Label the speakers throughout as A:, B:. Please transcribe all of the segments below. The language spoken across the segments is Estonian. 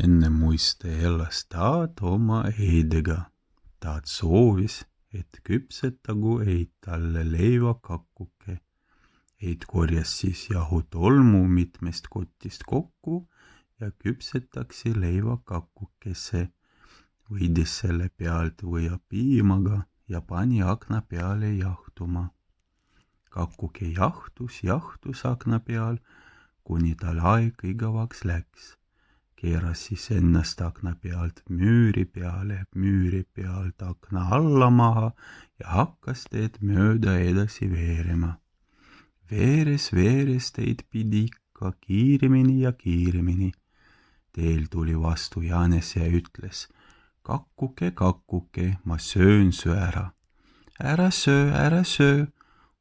A: Enne muiste ellas taad oma eidega. Taad soovis, et küpsetagu eid talle leiva kakkuke. Eid korjas siis jahutolmu mitmest kotist kokku ja küpsetaksi leiva kakkukesse. Võidis selle pealt võia piimaga ja pani akna peale jahtuma. Kakkuke jahtus akna peal, kuni tal aeg igavaks läks. Keeras siis ennast akna pealt müüri pealt akna alla maha ja hakkas teed mööda edasi veerema. Veeres teid pidi ikka kiiremini ja kiiremini. Teel tuli vastu Jaanes ja ütles: kakkuke, ma söön su ära. Ära söö,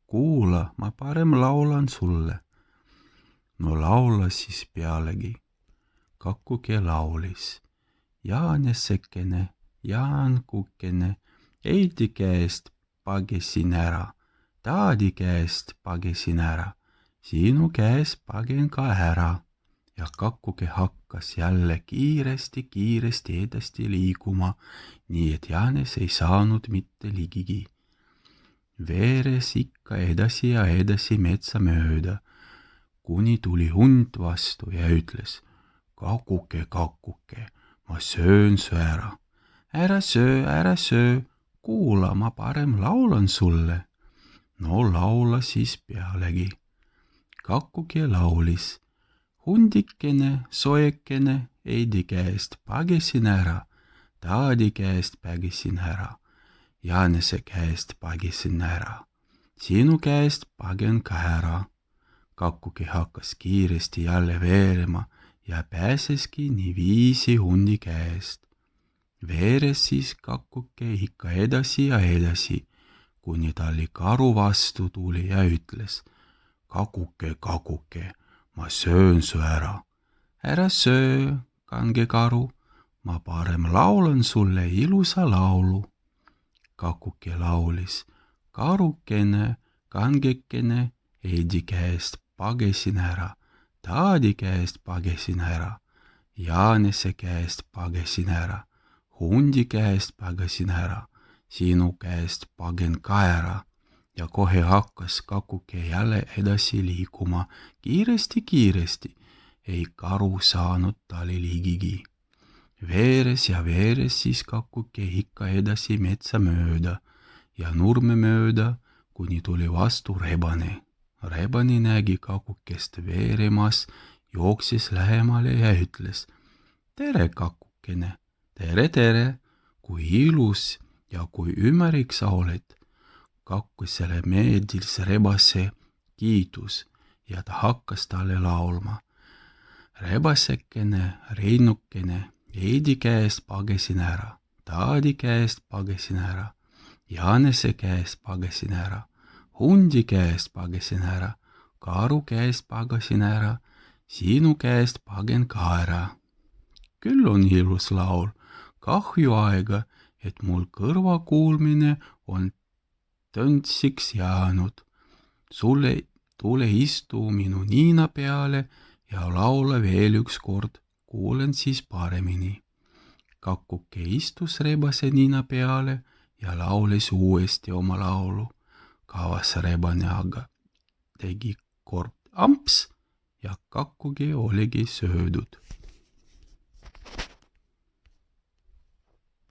A: kuula, ma parem laulan sulle. No laulas siis pealegi. Kakkuke laulis: Jaanesekene, Jaankukene, eidi käest pagesin ära, taadi käest pagesin ära, sinu käest pagen ka ära. Ja kakkuke hakkas jälle kiiresti edasi liiguma, nii et Jaanes ei saanud mitte ligigi. Veeres ikka edasi ja edasi metsa mööda, kuni tuli hunt vastu ja ütles: kakkuke, ma söön su ära. Ära söö, kuula, ma parem laulan sulle. No laula siis pealegi. Kakkuke laulis: hundikene, soekene, eidi käest pagesin ära, taadi käest pagesin ära, Jaanese käest pagesin ära, sinu käest pagen ka ära. Kakkuke hakkas kiiresti jälle veerema ja pääseski nii viisi hundi käest. Veeres siis kakkuke ikka edasi ja edasi, kuni talle karu vastu tuli ja ütles: kakkuke, ma söön su ära. Ära söö, kange karu, ma parem laulan sulle ilusa laulu. Kakkuke laulis: karukene, kangekene, eidi käest pagesin ära, taadi käest pagesin ära, Jaanese käest pagesin ära, hundi käest pagesin ära, sinu käest pagen ka ära. Ja kohe hakkas kakkuke jälle edasi liikuma kiiresti, ei karu saanud talle ligigi. Veeres siis kakkuke ikka edasi metsa mööda ja nurme mööda, kuni tuli vastu rebane. Rebane nägi kakkukest veeremas, jooksis lähemale ja ütles: tere, kakkukene, tere, kui ilus ja kui ümerik sa oled. Kakkusele meeldis rebase kiitus ja ta hakkas talle laulma: rebasekene, reinukene, eidi käest pagesin ära, taadi käest pagesin ära, Jaanese käest pagesin ära, hundi käest pagesin ära, karu käest pagesin ära, sinu käest pagen ka ära. Küll on ilus laul, kahju aega, et mul kõrvakuulmine on töntsiks jäänud. Tule istu minu niina peale ja laula veel üks kord, kuulen siis paremini. Kakkuke istus rebase niina peale ja laulis uuesti oma laulu. Kavas rebane aga tegi kord amps ja kakkuke oligi söödud.